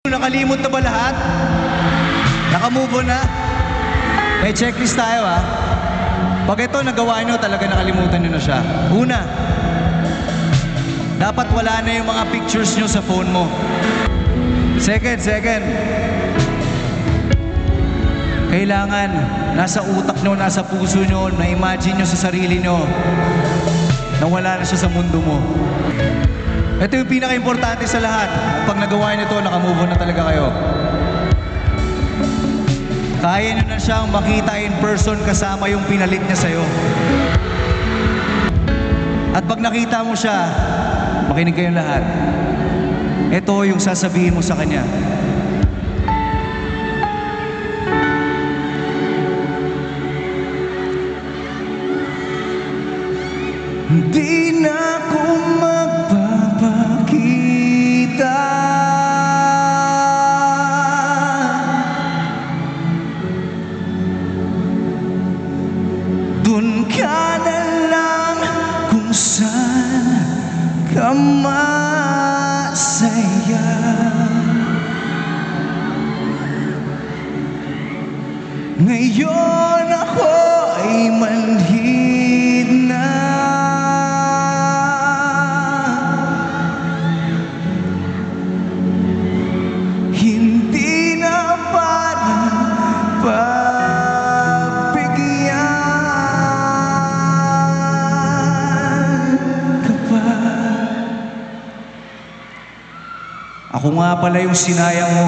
Nakalimot na ba lahat? Nakamove on na? May checklist tayo ha. Pag ito nagawa nyo, talaga nakalimutan nyo na siya. Una, dapat wala na yung mga pictures nyo sa phone mo. Second, kailangan nasa utak nyo, nasa puso nyo, na-imagine nyo sa sarili nyo na wala na siya sa mundo mo. Ito yung pinaka-importante sa lahat. Pag nagawa nyo ito, nakamove on na talaga kayo. Kaya nyo na siyang makita in person kasama yung pinalit niya sa'yo. At pag nakita mo siya, makinig kayong lahat. Ito yung sasabihin mo sa kanya. Hindi na ako magpapakita. Dun ka na lang kung saan ka masaya. Ngayon ako ay manhid na. Hindi na parang pagbigyan ka pa. Ako nga pala yung sinayang mo.